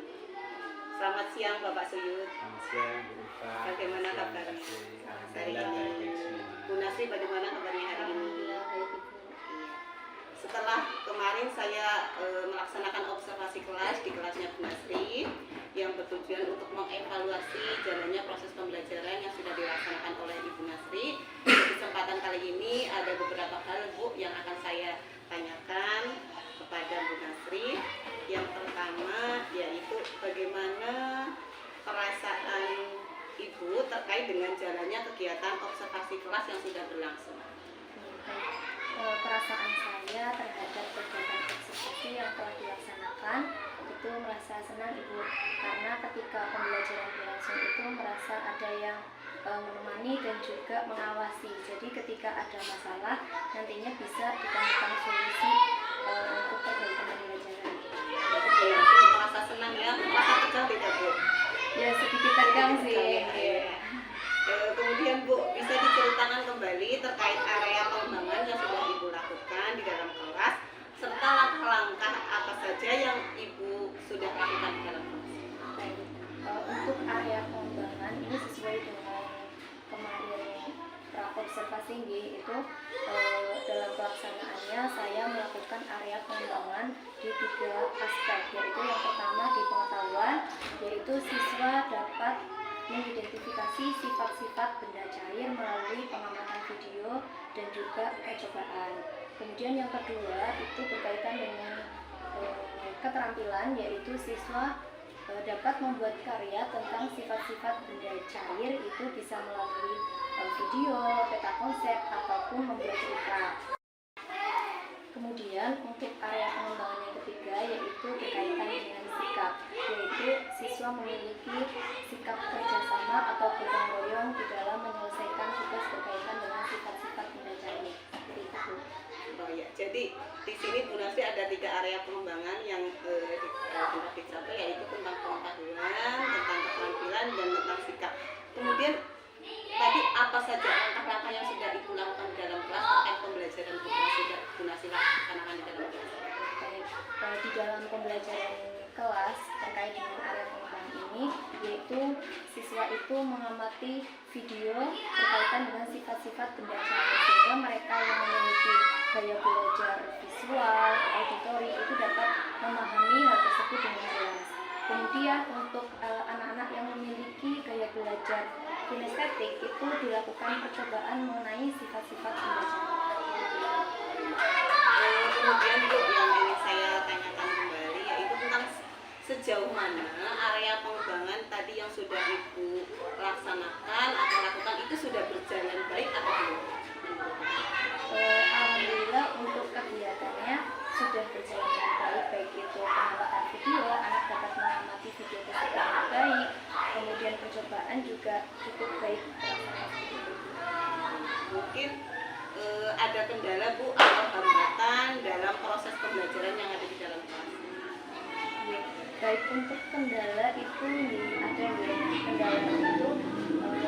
Selamat siang Bapak Suyud. Selamat siang, Bu Iva. Bagaimana Selamat kabarnya siang, Pak hari Alhamdulillah, ini? baik-baik semua. Bu Nasri, bagaimana kabarnya hari ini? Alhamdulillah baik Ibu. Setelah kemarin saya melaksanakan observasi kelas di kelasnya Bu Nasri yang bertujuan untuk mengevaluasi jalannya proses pembelajaran yang sudah dilaksanakan oleh Ibu Nasri. Di kesempatan kali ini ada beberapa hal Bu yang akan saya tanyakan kepada Bu Nasri. Yang pertama yaitu bagaimana perasaan Ibu terkait dengan jalannya kegiatan observasi kelas yang sudah berlangsung. Perasaan saya terhadap kegiatan observasi yang telah dilaksanakan itu merasa senang Ibu, karena ketika pembelajaran berlangsung itu merasa ada yang menemani dan juga mengawasi. Jadi ketika ada masalah nantinya bisa ditemukan solusi untuk perbaikan pembelajaran. Berarti merasa senang ya, merasa tegang tidak Bu? Ya sedikit tegang sih. Kemudian Bu, bisa diceritakan kembali terkait area pengembangan yang sudah Ibu lakukan di dalam kelas serta langkah-langkah apa saja yang Ibu sudah lakukan di dalam kelas. Baik. Untuk area pengembangan ini sesuai dengan kemarin praobservasi itu dalam pelaksanaannya saya melakukan area pengembangan di 3 aspek, yaitu yang pertama di pengetahuan, yaitu siswa dapat mengidentifikasi sifat-sifat benda cair melalui pengamatan video dan juga percobaan. Kemudian yang kedua itu berkaitan dengan keterampilan, yaitu siswa dapat membuat karya tentang sifat-sifat benda cair, itu bisa melalui video, peta konsep, ataupun membuat cerita. Kemudian untuk area pengembangan yang ketiga yaitu berkaitan dengan sikap, yaitu siswa memiliki sikap kerjasama atau gotong royong di dalam menyelesaikan tugas berkaitan dengan sifat-sifat benda cair. Seperti itu. Oh ya, jadi di sini Bu Nasri ada 3 area pengembangan yang sudah dicapai, yaitu tentang pengetahuan, tentang keterampilan, dan tentang sikap. Kemudian tadi apa saja langkah-langkah yang sudah Ibu lakukan di dalam kelas terkait pembelajaran Bu Nasri laksanakan di dalam kelas? Baik, di dalam pembelajaran kelas terkait dengan area pengembangan ini, yaitu siswa itu mengamati video berkaitan dengan sifat-sifat benda cair, sehingga mereka yang memiliki gaya belajar visual, auditori itu dapat memahami hal tersebut dengan jelas. Kemudian untuk anak-anak yang memiliki gaya belajar kinestetik itu dilakukan percobaan mengenai sifat-sifat benda cair. Kemudian Bu, yang ingin saya tanyakan kembali yaitu tentang sejauh mana area pengembangan tadi yang sudah Ibu laksanakan atau lakukan itu sudah berjalan baik atau belum? Alhamdulillah untuk kegiatannya sudah berjalan dengan baik, baik itu pengamatan video, anak dapat mengamati video tersebut dengan baik, kemudian percobaan juga cukup baik. Mungkin ada kendala Bu atau hambatan dalam proses pembelajaran yang ada di dalam kelas? Baik untuk kendala itu ada kendala itu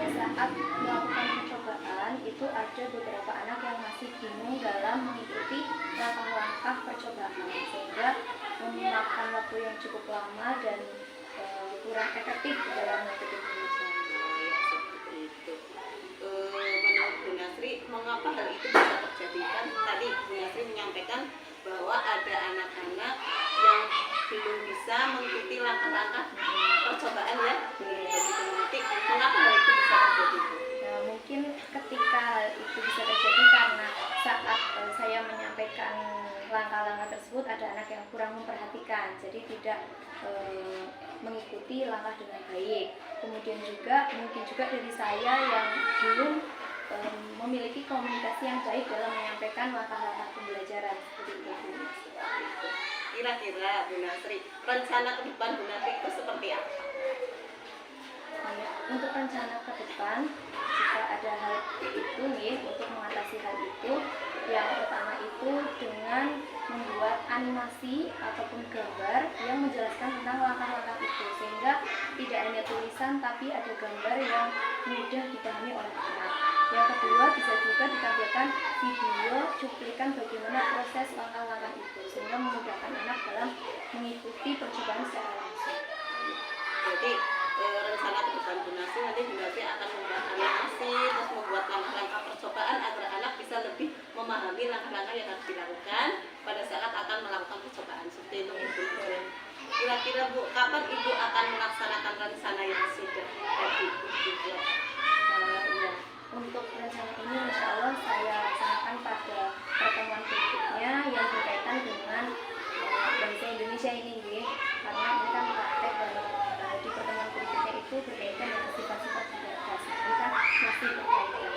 saat melakukan percobaan itu ada beberapa anak yang masih bingung dalam mengikuti langkah-langkah percobaan, sehingga memakan waktu yang cukup lama dan kurang efektif dalam mengikuti pembelajaran. Menurut Bu Nasri, mengapa hal itu bisa terjadi? Kan tadi Bu Nasri menyampaikan bahwa ada anak-anak yang belum bisa mengikuti langkah-langkah percobaan ya. Mengapa hal itu bisa terjadi? Nah, mungkin ketika hal itu bisa terjadi karena saat saya menyampaikan langkah-langkah tersebut ada anak yang kurang memperhatikan, jadi tidak mengikuti langkah dengan baik. Kemudian juga mungkin juga dari saya yang belum memiliki komunikasi yang baik dalam menyampaikan langkah-langkah pembelajaran seperti itu. Kira-kira Bu Nasri, rencana ke depan Bu Nasri itu seperti apa? Untuk rencana ke depan, jika ada hal itu nih, untuk mengatasi hal itu, yang pertama itu dengan membuat animasi ataupun gambar yang menjelaskan tentang langkah-langkah itu, sehingga tidak hanya tulisan tapi ada gambar yang mudah dipahami oleh anak. Yang kedua, bisa juga ditampilkan video cuplikan bagaimana proses langkah-langkah itu sehingga memudahkan anak dalam mengikuti percobaan secara langsung. Jadi rencana ke depan Bu Nasri, nanti Bu Nasri akan membuat animasi, terus membuat langkah-langkah percobaan agar anak bisa lebih memahami langkah-langkah yang harus dilakukan pada saat akan melakukan percobaan. Seperti itu Bu. Kira-kira Bu, kapan Ibu akan melaksanakan rencana yang sudah tadi dibuat? Iya. Untuk rencana ini insya Allah saya laksanakan pada pertemuan berikutnya yang berkaitan dengan bahasa Indonesia ini, karena ini kan praktek dan di pertemuan berikutnya itu berkaitan dengan sifat-sifat bahasa ini kan masih berkaitan.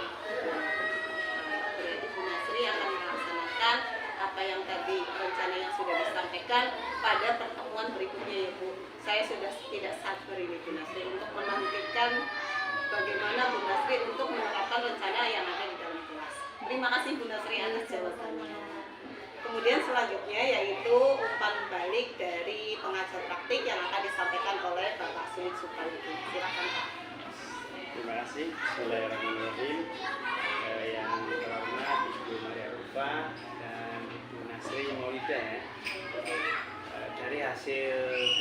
Berarti Bu Nasri akan melaksanakan apa yang tadi rencana yang sudah disampaikan pada pertemuan berikutnya ya Bu. Saya sudah tidak sabar ini Bu Nasri untuk menantikan bagaimana Bu Nasri untuk menerapkan rencana yang ada di dalam kelas. Terima kasih Bu Nasri atas jawabannya. Kemudian selanjutnya yaitu umpan balik dari pengajar praktik yang akan disampaikan oleh Bapak Sulit Sukaludin. Silakan Pak. Terima kasih. Bismillahirrahmanirrahim. Yang terhormat Ibu Maria Rufa dan Ibu Nasri Maulida ya. Dari hasil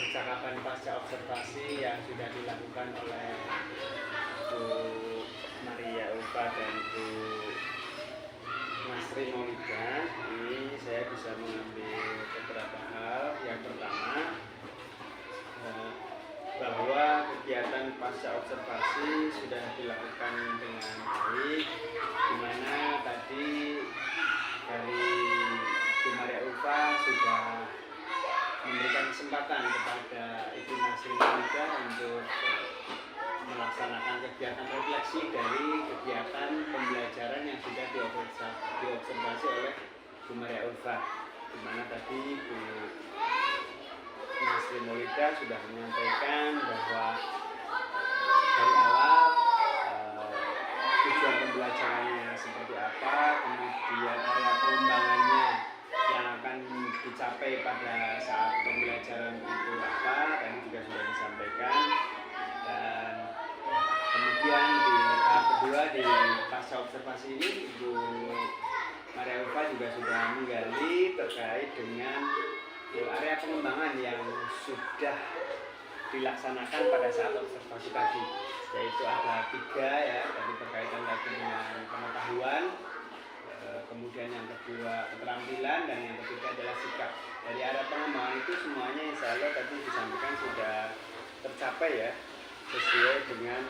percakapan pasca observasi yang sudah dilakukan oleh Bu Maria Rufa dan Bu Nasri Maulida, ini saya bisa mengambil beberapa hal. Yang pertama, bahwa kegiatan pasca observasi sudah dilakukan dengan baik, di mana tadi dari Bu Maria Ulfa sudah memberikan kesempatan kepada Ibu Nasri Maulida untuk melaksanakan kegiatan refleksi dari kegiatan pembelajaran yang sudah diobservasi oleh Bu Maria Ulfa, di mana tadi Bu Nasri Maulida sudah menyampaikan bahwa dari awal tujuan pembelajarannya seperti apa, kemudian area pengembangannya yang akan dicapai pada saat pembelajaran itu apa, tadi juga sudah disampaikan. Dan kemudian di tahap kedua di pasca observasi ini Ibu Maria Ulfa juga sudah menggali terkait dengan area pengembangan yang sudah dilaksanakan pada saat observasi tadi, yaitu ada 3 ya, tadi berkaitan tadi dengan pengetahuan, kemudian yang kedua keterampilan, dan yang ketiga adalah sikap. Dari area pengembangan itu semuanya insya Allah tadi disampaikan sudah tercapai ya, sesuai dengan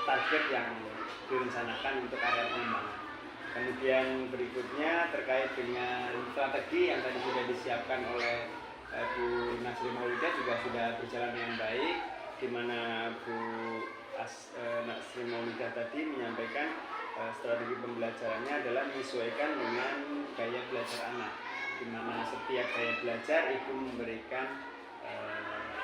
target yang direncanakan untuk area pengembangan. Kemudian berikutnya terkait dengan strategi yang tadi sudah disiapkan oleh Bu Nasri Maulida juga sudah berjalan dengan baik, di mana Bu Nasri Maulida tadi menyampaikan strategi pembelajarannya adalah menyesuaikan dengan gaya belajar anak, di mana setiap gaya belajar itu memberikan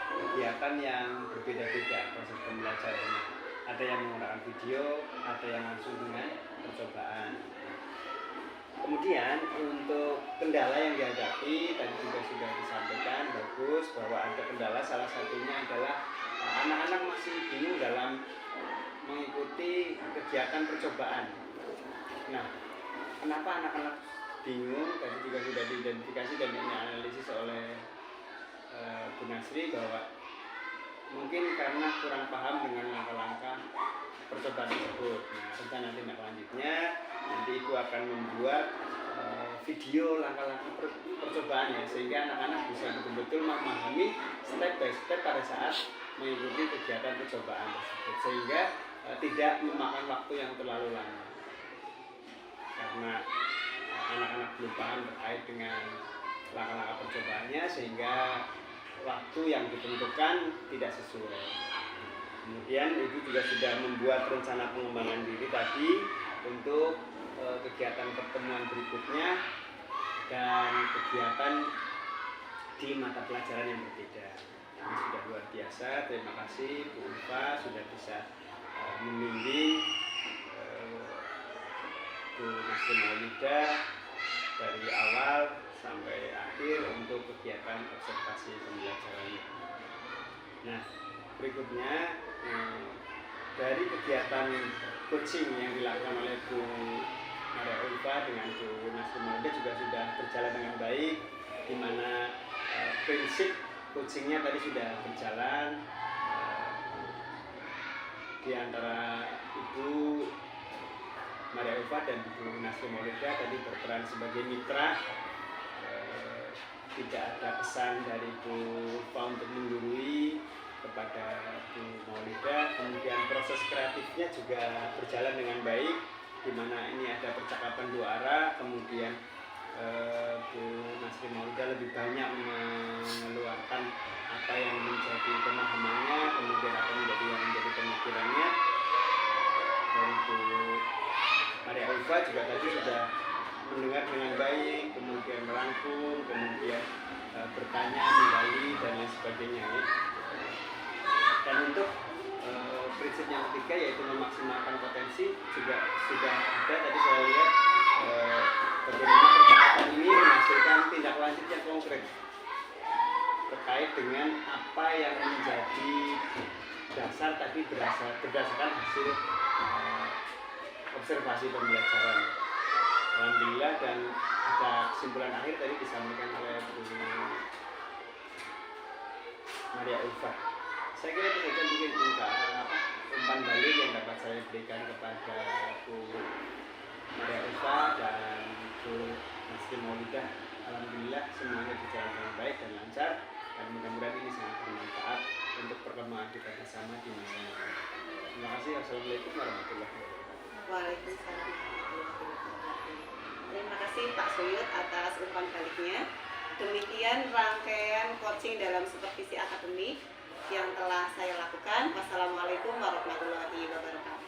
kegiatan yang berbeda-beda proses pembelajarannya. Ada yang menggunakan video, ada yang langsung dengan percobaan. Kemudian untuk kendala yang dihadapi tadi juga sudah disampaikan bagus, bahwa ada kendala, salah satunya adalah anak-anak masih bingung dalam mengikuti kegiatan percobaan. Nah, kenapa anak-anak bingung? Tadi juga sudah diidentifikasi dan dianalisis oleh Bu Nasri bahwa mungkin karena kurang paham dengan langkah-langkah percobaan tersebut. Nah, rencana tindak lanjutnya nanti Ibu akan membuat video langkah-langkah percobaan ya, sehingga anak-anak bisa betul-betul memahami step by step pada saat mengikuti kegiatan percobaan tersebut, sehingga tidak memakan waktu yang terlalu lama, karena anak-anak belum paham terkait dengan langkah-langkah percobaannya, sehingga waktu yang ditentukan tidak sesuai. Kemudian Ibu juga sudah membuat rencana pengembangan diri tadi untuk kegiatan pertemuan berikutnya dan kegiatan di mata pelajaran yang berbeda. Ini sudah luar biasa. Terima kasih Bu Ulfa sudah bisa membimbing Bu Nasri Maulida dari awal sampai akhir untuk kegiatan observasi pembelajaran. Nah, berikutnya dari kegiatan coaching yang dilakukan oleh Bu Maria Ulfa dengan Bu Nasri Maulida juga sudah berjalan dengan baik, di mana prinsip coachingnya tadi sudah berjalan. Di antara Ibu Maria Ulfa dan Bu Nasri Maulida tadi berperan sebagai mitra. Tidak ada pesan dari Bu Ulfa untuk menggurui kepada Bu Maulida. Kemudian proses kreatifnya juga berjalan dengan baik, di mana ini ada percakapan dua arah. Kemudian Bu Nasri Maulida lebih banyak mengeluarkan apa yang menjadi pemahamannya, kemudian apa yang menjadi pemikirannya. Dan Bu Maria Ulfa juga tadi sudah mendengar dengan baik, kemudian merangkum, kemudian bertanya, menggali, dan lain sebagainya. Ya. Dan untuk prinsip yang ketiga yaitu memaksimalkan potensi juga sudah ada. Tadi saya lihat bagaimana percakapan ini menghasilkan tindak lanjut yang konkret terkait dengan apa yang menjadi dasar tadi berdasarkan hasil observasi pembelajaran. Alhamdulillah, dan ada kesimpulan akhir tadi disampaikan oleh Bu Maria Ulfa. Saya kira itu saja mungkin umpan balik yang dapat saya berikan kepada Bu Maria Ulfa dan Bu Nasri Maulida. Alhamdulillah semuanya berjalan dengan baik dan lancar, dan mudah-mudahan ini sangat bermanfaat untuk perkembangan kita bersama di masa yang akan datang. Terima kasih. Assalamualaikum warahmatullahi wabarakatuh. Waalaikumsalam. Terima kasih Pak Suyud atas umpan baliknya. Demikian rangkaian coaching dalam supervisi akademik yang telah saya lakukan. Wassalamualaikum warahmatullahi wabarakatuh.